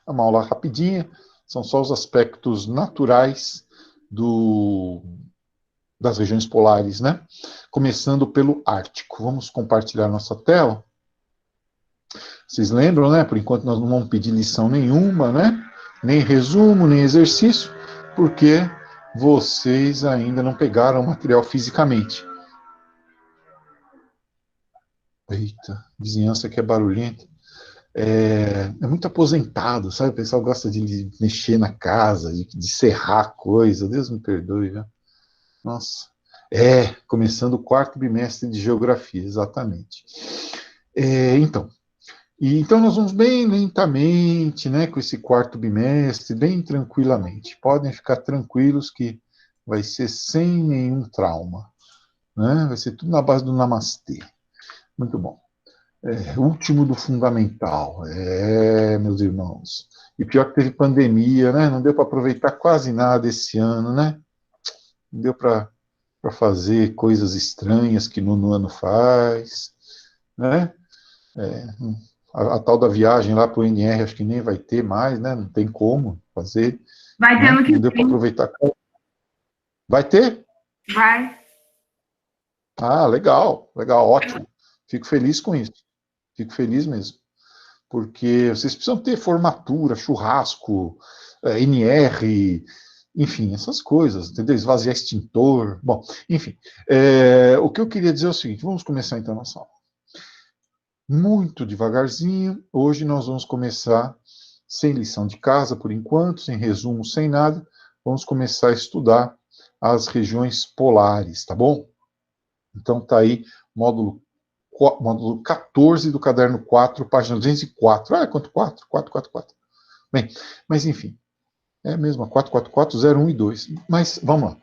É uma aula rapidinha, são só os aspectos naturais das regiões polares, né? Começando pelo Ártico. Vamos compartilhar nossa tela. Vocês lembram, né? Por enquanto nós não vamos pedir lição nenhuma, né? Nem resumo, nem exercício, porque vocês ainda não pegaram o material fisicamente. Eita, vizinhança que é barulhenta. É muito aposentado, sabe? O pessoal gosta de mexer na casa, de serrar coisa. Deus me perdoe, viu? Nossa. Começando o quarto bimestre de geografia, exatamente. Então nós vamos bem lentamente, né, com esse quarto bimestre, bem tranquilamente. Podem ficar tranquilos que vai ser sem nenhum trauma, né? Vai ser tudo na base do namastê. Muito bom. Último do fundamental. Meus irmãos. E pior que teve pandemia, né? Não deu para aproveitar quase nada esse ano, né? Não deu para fazer coisas estranhas que no ano faz, né? A tal da viagem lá para o NR, acho que nem vai ter mais, né? Não tem como fazer, Vai ter né? ano que Não deu para vem. aproveitar. Vai ter? Vai. Ah, legal, legal, ótimo. Fico feliz com isso. Fico feliz mesmo. Porque vocês precisam ter formatura, churrasco, NR, enfim, essas coisas, entendeu? Esvaziar extintor. Bom, enfim. O que eu queria dizer é o seguinte: vamos começar então a nossa aula. Muito devagarzinho. Hoje nós vamos começar sem lição de casa, por enquanto, sem resumo, sem nada. Vamos começar a estudar as regiões polares, tá bom? Então tá aí, módulo 14 do caderno 4, página 204. Ah, quanto 4? 444. Bem, mas enfim, é mesmo, 444, 01 e 2. Mas vamos lá.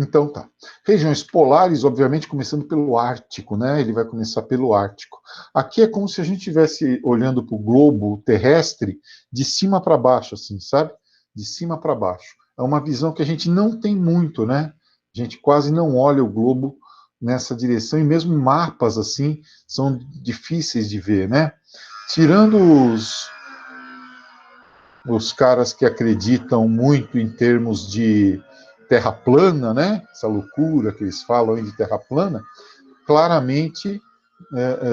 Então tá. Regiões polares, obviamente, começando pelo Ártico, né? Ele vai começar pelo Ártico. Aqui é como se a gente estivesse olhando para o globo terrestre de cima para baixo, assim, sabe? De cima para baixo. É uma visão que a gente não tem muito, né? A gente quase não olha o globo nessa direção, e mesmo mapas assim são difíceis de ver, né? Tirando os caras que acreditam muito em termos de terra plana, né? Essa loucura que eles falam aí de terra plana, claramente, é, é,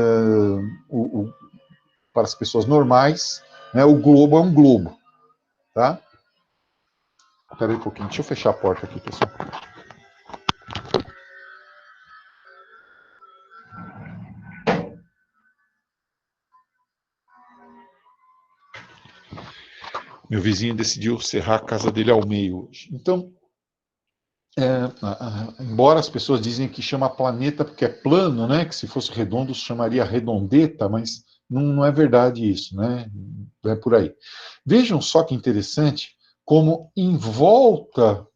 para as pessoas normais, né, o globo é um globo, tá? Espera aí um pouquinho, deixa eu fechar a porta aqui, pessoal. Meu vizinho decidiu serrar a casa dele ao meio hoje. Então, embora as pessoas dizem que chama planeta porque é plano, né? Que se fosse redondo chamaria redondeta, mas não é verdade isso, né? Não é por aí. Vejam só que interessante como em volta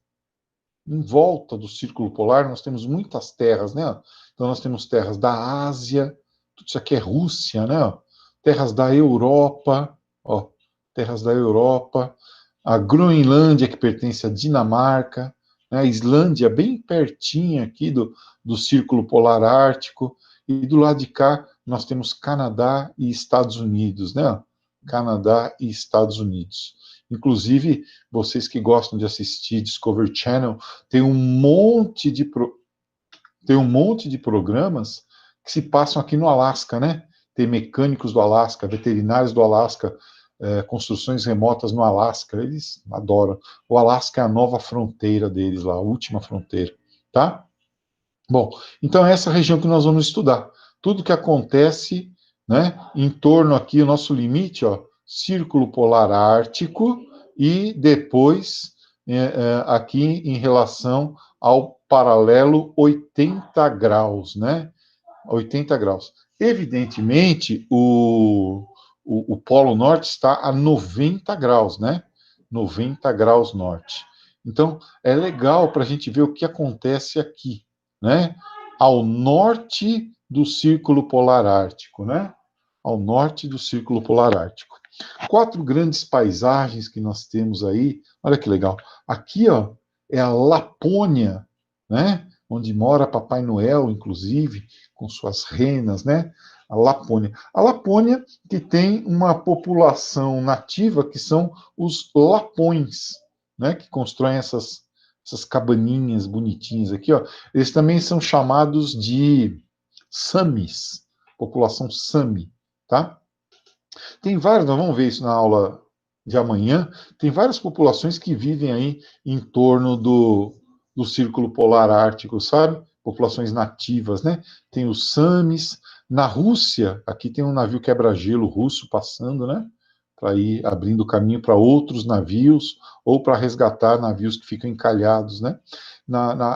do círculo polar nós temos muitas terras, né? Então nós temos terras da Ásia, tudo isso aqui é Rússia, né? Terras da Europa, ó, terras da Europa, a Groenlândia que pertence à Dinamarca, né? A Islândia bem pertinho aqui do Círculo Polar Ártico, e do lado de cá nós temos Canadá e Estados Unidos, né? Canadá e Estados Unidos. Inclusive, vocês que gostam de assistir Discovery Channel, tem um monte de programas que se passam aqui no Alasca, né? Tem mecânicos do Alasca, veterinários do Alasca, construções remotas no Alasca, eles adoram. O Alasca é a nova fronteira deles lá, a última fronteira, tá? Bom, então é essa região que nós vamos estudar. Tudo que acontece, né, em torno aqui, o nosso limite, ó, Círculo Polar Ártico, e depois aqui em relação ao paralelo 80 graus, né? 80 graus. Evidentemente, o Polo Norte está a 90 graus, né? 90 graus norte. Então, é legal para a gente ver o que acontece aqui, né? Ao norte do Círculo Polar Ártico, né? Ao norte do Círculo Polar Ártico. 4 grandes paisagens que nós temos aí. Olha que legal. Aqui, ó, é a Lapônia, né? Onde mora Papai Noel, inclusive, com suas renas, né? A Lapônia. A Lapônia que tem uma população nativa que são os lapões, né, que constroem essas cabaninhas bonitinhas aqui, ó. Eles também são chamados de Samis, população Sami, tá? Tem vários, nós vamos ver isso na aula de amanhã, tem várias populações que vivem aí em torno do Círculo Polar Ártico, sabe? Populações nativas, né? Tem os Samis. Na Rússia, aqui tem um navio quebra-gelo russo passando, né? Para ir abrindo caminho para outros navios, ou para resgatar navios que ficam encalhados, né?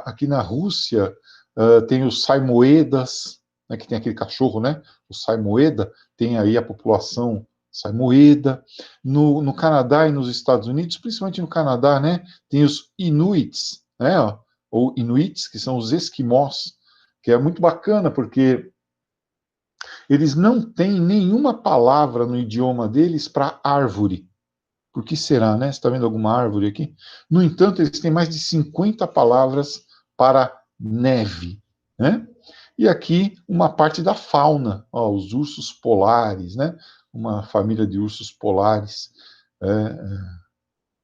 Aqui na Rússia, tem os Saimoedas, né, que tem aquele cachorro, né? O Saimoeda, tem aí a população Saimoeda. No Canadá e nos Estados Unidos, principalmente no Canadá, né? Tem os Inuits, né? Ó, ou Inuits, que são os esquimós, que é muito bacana, porque eles não têm nenhuma palavra no idioma deles para árvore. Por que será, né? Você está vendo alguma árvore aqui? No entanto, eles têm mais de 50 palavras para neve, né? E aqui uma parte da fauna, ó, os ursos polares, né? Uma família de ursos polares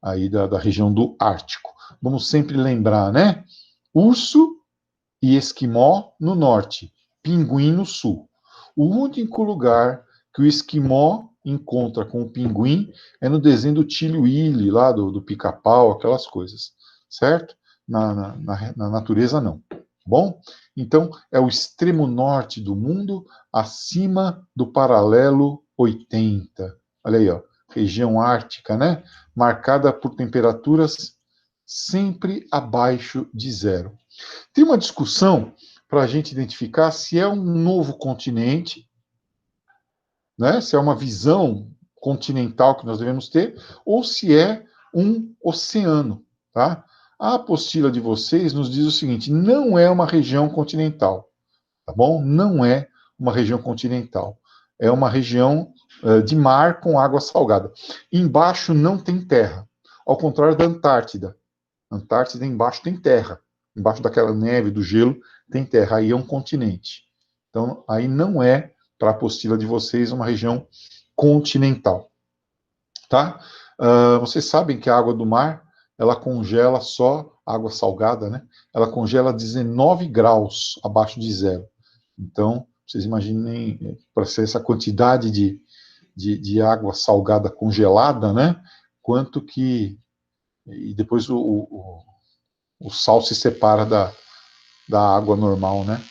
aí da região do Ártico. Vamos sempre lembrar, né? Urso e esquimó no norte, pinguim no sul. O único lugar que o esquimó encontra com o pinguim é no desenho do Tilly Willy, lá do pica-pau, aquelas coisas, certo? Na natureza, não. Bom, então é o extremo norte do mundo, acima do paralelo 80. Olha aí, ó, região ártica, né? Marcada por temperaturas sempre abaixo de zero. Tem uma discussão para a gente identificar se é um novo continente, né? Se é uma visão continental que nós devemos ter, ou se é um oceano, tá? A apostila de vocês nos diz o seguinte: não é uma região continental, tá bom? Não é uma região continental. É uma região de mar com água salgada. Embaixo não tem terra, ao contrário da Antártida. A Antártida embaixo tem terra. Embaixo daquela neve, do gelo, tem terra. Aí é um continente. Então, aí não é, para a apostila de vocês, uma região continental. Tá? Vocês sabem que a água do mar, ela congela só, água salgada, né? Ela congela 19 graus abaixo de zero. Então, vocês imaginem, para ser essa quantidade de água salgada congelada, né? Quanto que... E depois o sal se separa da água normal, né?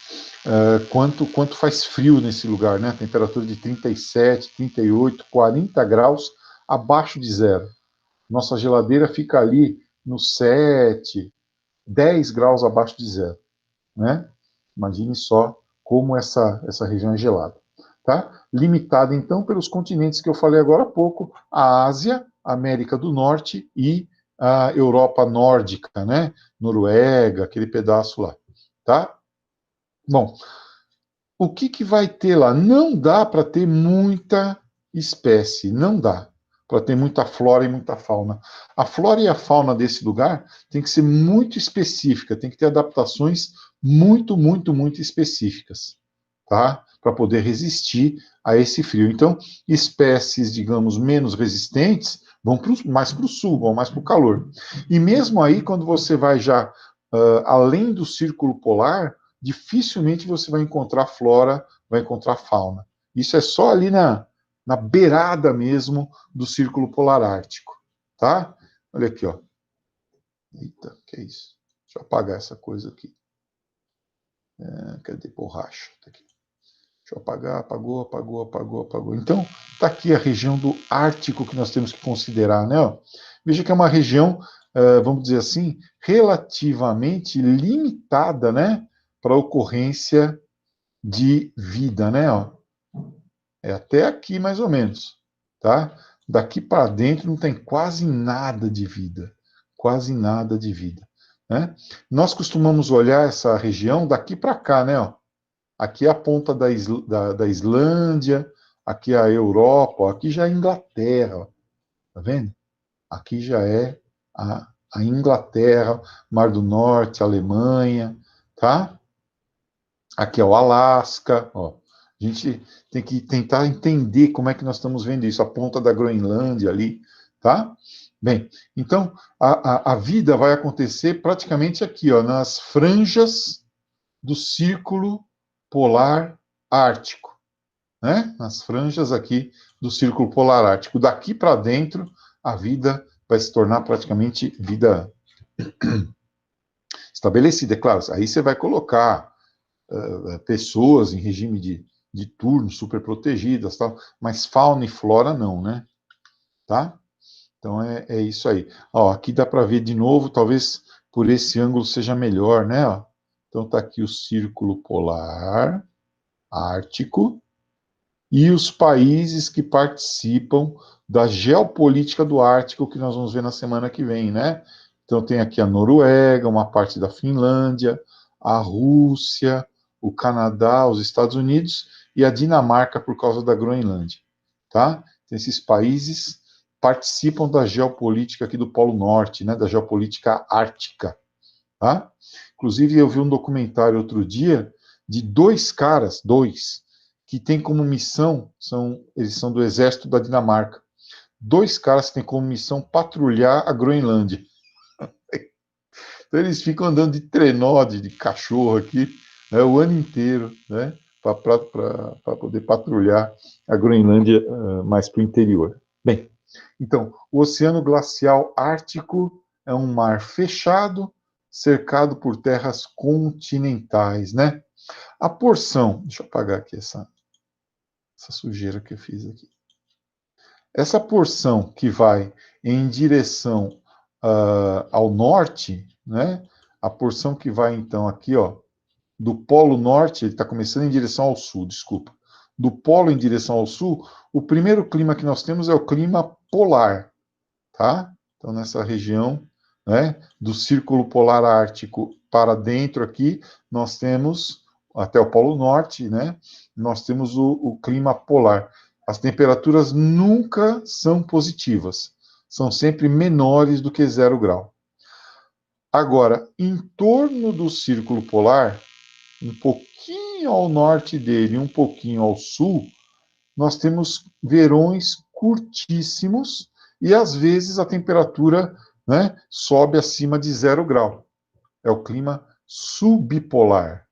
Quanto faz frio nesse lugar, né? Temperatura de 37, 38, 40 graus abaixo de zero. Nossa geladeira fica ali no 7, 10 graus abaixo de zero, né? Imagine só como essa região é gelada, tá? Limitada, então, pelos continentes que eu falei agora há pouco, a Ásia, a América do Norte e a Europa nórdica, né? Noruega, aquele pedaço lá, tá? Bom, o que vai ter lá? Não dá para ter muita espécie, não dá para ter muita flora e muita fauna. A flora e a fauna desse lugar tem que ser muito específica, tem que ter adaptações muito específicas, tá? Para poder resistir a esse frio. Então, espécies, digamos, menos resistentes vão mais para o sul, vão mais para o calor. E mesmo aí, quando você vai já além do círculo polar, dificilmente você vai encontrar flora, vai encontrar fauna. Isso é só ali na beirada mesmo do Círculo Polar Ártico, tá? Olha aqui, ó. Eita, que é isso? Deixa eu apagar essa coisa aqui. Cadê borracha? Tá aqui. Deixa eu apagar, apagou. Então, tá aqui a região do Ártico que nós temos que considerar, né? Ó. Veja que é uma região, vamos dizer assim, relativamente limitada, né? Para a ocorrência de vida, né? Ó. É até aqui, mais ou menos, tá? Daqui para dentro não tem quase nada de vida, quase nada de vida, né? Nós costumamos olhar essa região daqui para cá, né? Ó. Aqui é a ponta da Islândia, aqui é a Europa, ó. Aqui já é a Inglaterra, ó. Tá vendo? Aqui já é a Inglaterra, Mar do Norte, Alemanha, tá? Aqui é o Alasca, ó. A gente tem que tentar entender como é que nós estamos vendo isso, a ponta da Groenlândia ali, tá? Bem, então, a vida vai acontecer praticamente aqui, ó, nas franjas do Círculo Polar Ártico, né? Nas franjas aqui do Círculo Polar Ártico. Daqui para dentro, a vida vai se tornar praticamente vida estabelecida, é claro. Aí você vai colocar pessoas em regime de turno, super protegidas, tal, mas fauna e flora não, né? Tá? Então é isso aí. Ó, aqui dá para ver de novo, talvez por esse ângulo seja melhor, né? Ó. Então está aqui o Círculo Polar Ártico e os países que participam da geopolítica do Ártico, que nós vamos ver na semana que vem, né? Então tem aqui a Noruega, uma parte da Finlândia, a Rússia, o Canadá, os Estados Unidos e a Dinamarca por causa da Groenlândia, tá? Então, esses países participam da geopolítica aqui do Polo Norte, né? Da geopolítica ártica, tá? Inclusive eu vi um documentário outro dia de dois caras, que têm como missão, eles são do exército da Dinamarca, dois caras que têm como missão patrulhar a Groenlândia. Então eles ficam andando de trenó, de cachorro aqui, né, o ano inteiro, né, para poder patrulhar a Groenlândia mais para o interior. Bem, então, o Oceano Glacial Ártico é um mar fechado, cercado por terras continentais, né? A porção, deixa eu apagar aqui essa sujeira que eu fiz aqui. Essa porção que vai em direção ao norte, né? A porção que vai, então, aqui, ó, do Polo Norte, ele está começando em direção ao sul, desculpa. Do Polo em direção ao sul, o primeiro clima que nós temos é o clima polar, tá? Então, nessa região, né, do Círculo Polar Ártico para dentro aqui, nós temos, até o Polo Norte, né, nós temos o clima polar. As temperaturas nunca são positivas, são sempre menores do que 0 grau. Agora, em torno do Círculo Polar, um pouquinho ao norte dele, um pouquinho ao sul, nós temos verões curtíssimos e às vezes a temperatura, né, sobe acima de 0 grau. É o clima subpolar,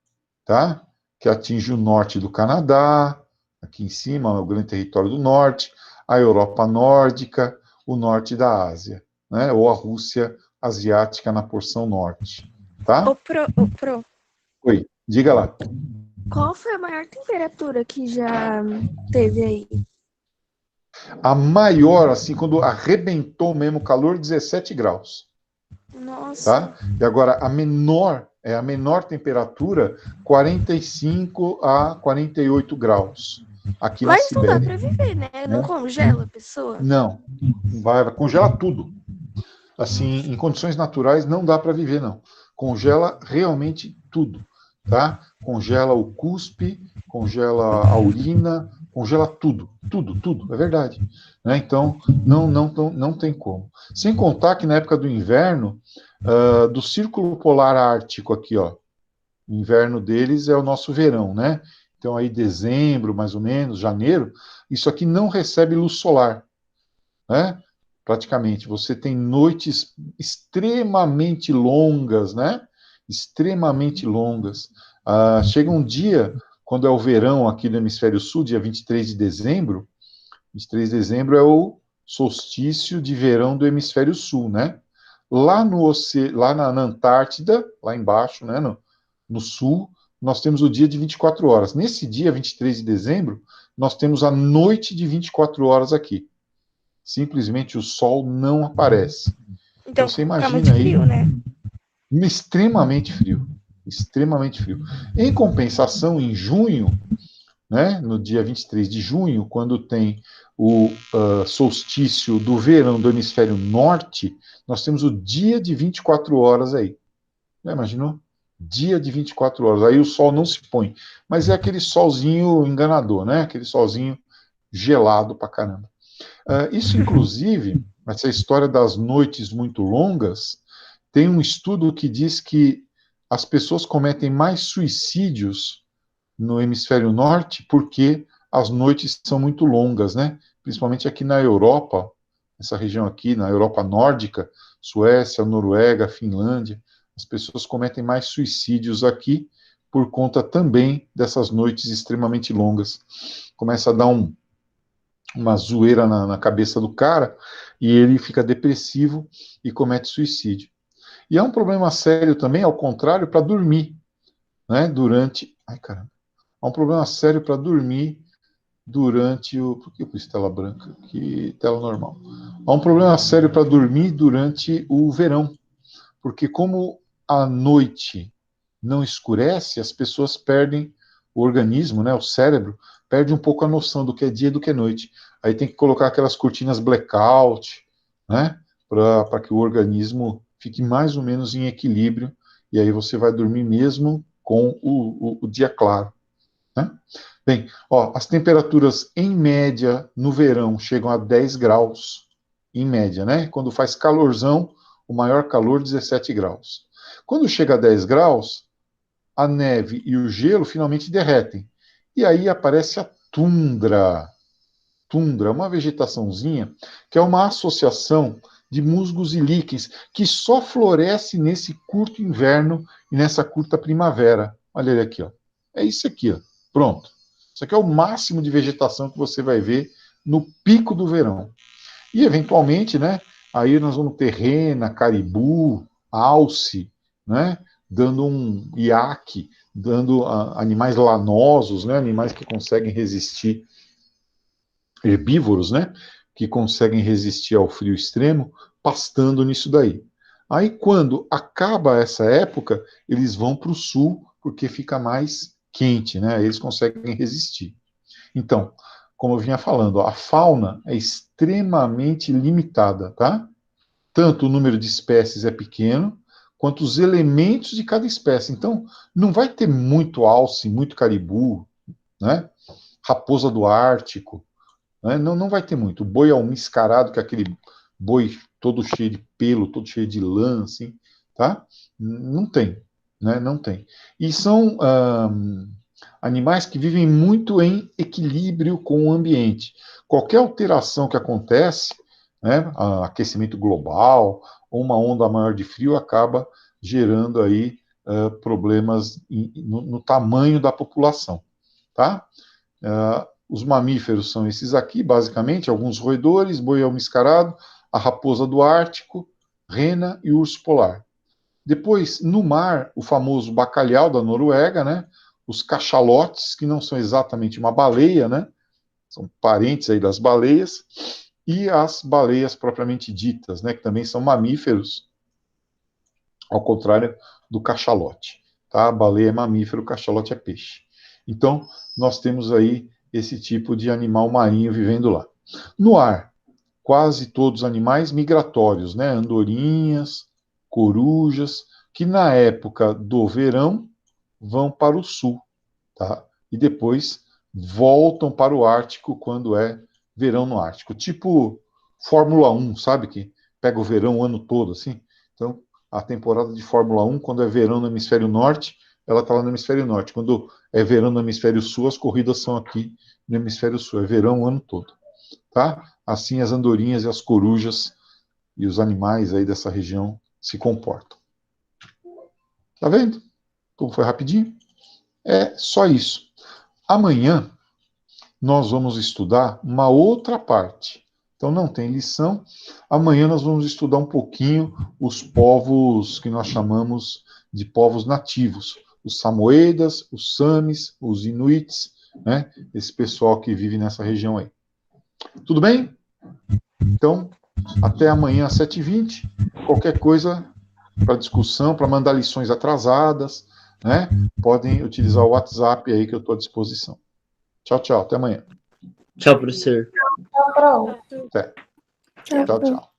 tá? Que atinge o norte do Canadá, aqui em cima, o grande território do norte, a Europa nórdica, o norte da Ásia, né? Ou a Rússia asiática na porção norte, tá? Ô, Pro, Oi, diga lá. qual foi a maior temperatura que já teve aí? A maior, assim, quando arrebentou mesmo o calor, 17 graus, Nossa. tá? E agora, a menor temperatura, 45 a 48 graus, aqui na Mas não dá Sibéria, pra viver, né? Não né? congela a pessoa. Não, vai congelar tudo. Assim, em condições naturais não dá para viver, não. Congela realmente tudo, tá? Congela o cuspe, congela a urina, congela tudo, tudo, tudo, é verdade. Né? Então, não tem como. Sem contar que na época do inverno, do Círculo Polar Ártico aqui, ó, o inverno deles é o nosso verão, né? Então, aí dezembro, mais ou menos, janeiro, isso aqui não recebe luz solar, né? Praticamente. Você tem noites extremamente longas, né? Extremamente longas. Chega um dia, quando é o verão aqui no hemisfério sul, dia 23 de dezembro, 23 de dezembro é o solstício de verão do hemisfério sul, né? Lá na Antártida, lá embaixo, né, no sul, nós temos o dia de 24 horas. Nesse dia, 23 de dezembro, nós temos a noite de 24 horas aqui. Simplesmente o sol não aparece. Então Então você fica muito imagina aí, frio, né? extremamente frio, extremamente frio. Em compensação, em junho, né, no dia 23 de junho, quando tem o solstício do verão do hemisfério norte, nós temos o dia de 24 horas aí. Já imaginou? Dia de 24 horas. Aí o sol não se põe. Mas é aquele solzinho enganador, né? Aquele solzinho gelado pra caramba. Isso, inclusive, essa história das noites muito longas, tem um estudo que diz que as pessoas cometem mais suicídios no hemisfério norte, porque as noites são muito longas, né? Principalmente aqui na Europa, essa região aqui, na Europa nórdica, Suécia, Noruega, Finlândia, as pessoas cometem mais suicídios aqui por conta também dessas noites extremamente longas. Começa a dar uma zoeira na cabeça do cara e ele fica depressivo e comete suicídio. E é um problema sério também, ao contrário, para dormir, né? Durante. Ai, caramba. É um problema sério para dormir durante o. Por que eu pus tela branca? Que tela normal. É um problema sério para dormir durante o verão, porque como a noite não escurece, as pessoas perdem o organismo, né, o cérebro, perde um pouco a noção do que é dia e do que é noite. Aí tem que colocar aquelas cortinas blackout, né, para que o organismo fique mais ou menos em equilíbrio, e aí você vai dormir mesmo com o dia claro. Né? Bem, ó, as temperaturas em média no verão chegam a 10 graus, em média, né? Quando faz calorzão, o maior calor, 17 graus. Quando chega a 10 graus, a neve e o gelo finalmente derretem. E aí aparece a tundra. Tundra é uma vegetaçãozinha que é uma associação de musgos e líquens que só floresce nesse curto inverno e nessa curta primavera. Olha ele aqui, ó. É isso aqui, ó. Pronto. Isso aqui é o máximo de vegetação que você vai ver no pico do verão. E, eventualmente, né, aí nós vamos ter rena, caribu, alce, né, dando um iaque, dando animais lanosos, né, animais que conseguem resistir, herbívoros, né, que conseguem resistir ao frio extremo, pastando nisso daí. Aí, quando acaba essa época, eles vão para o sul, porque fica mais quente, né, eles conseguem resistir. Então, como eu vinha falando, a fauna é extremamente limitada, tá? Tanto o número de espécies é pequeno, quanto os elementos de cada espécie. Então, não vai ter muito alce, muito caribu, né? Raposa do Ártico, né? Não vai ter muito. O boi almiscarado, que é aquele boi todo cheio de pelo, todo cheio de lã, assim, tá? Não tem, né? Não tem. E são animais que vivem muito em equilíbrio com o ambiente. Qualquer alteração que acontece, né, aquecimento global, ou uma onda maior de frio, acaba gerando aí problemas no tamanho da população, tá? Os mamíferos são esses aqui, basicamente, alguns roedores, boi almiscarado, a raposa do Ártico, rena e urso polar. Depois, no mar, o famoso bacalhau da Noruega, né? Os cachalotes, que não são exatamente uma baleia, né? São parentes aí das baleias, e as baleias propriamente ditas, né? Que também são mamíferos, ao contrário do cachalote. Tá? A baleia é mamífero, o cachalote é peixe. Então, nós temos aí esse tipo de animal marinho vivendo lá. No ar, quase todos animais migratórios, né? Andorinhas, corujas, que na época do verão vão para o sul, tá? E depois voltam para o Ártico quando é verão no Ártico. Tipo Fórmula 1, sabe? Que pega o verão o ano todo, assim. Então, a temporada de Fórmula 1, quando é verão no hemisfério norte, ela está lá no hemisfério norte. Quando é verão no hemisfério sul, as corridas são aqui no hemisfério sul. É verão o ano todo, tá? Assim as andorinhas e as corujas e os animais aí dessa região se comportam. Tá vendo? Como foi rapidinho? É só isso. Amanhã nós vamos estudar uma outra parte. Então não tem lição. Amanhã nós vamos estudar um pouquinho os povos que nós chamamos de povos nativos. Os Samoedas, os Samis, os Inuits, né? Esse pessoal que vive nessa região aí. Tudo bem? Então, até amanhã às 7h20. Qualquer coisa para discussão, para mandar lições atrasadas, né? Podem utilizar o WhatsApp aí que eu estou à disposição. Tchau, tchau. Até amanhã. Tchau, professor. Pronto. Até. Tchau, tchau.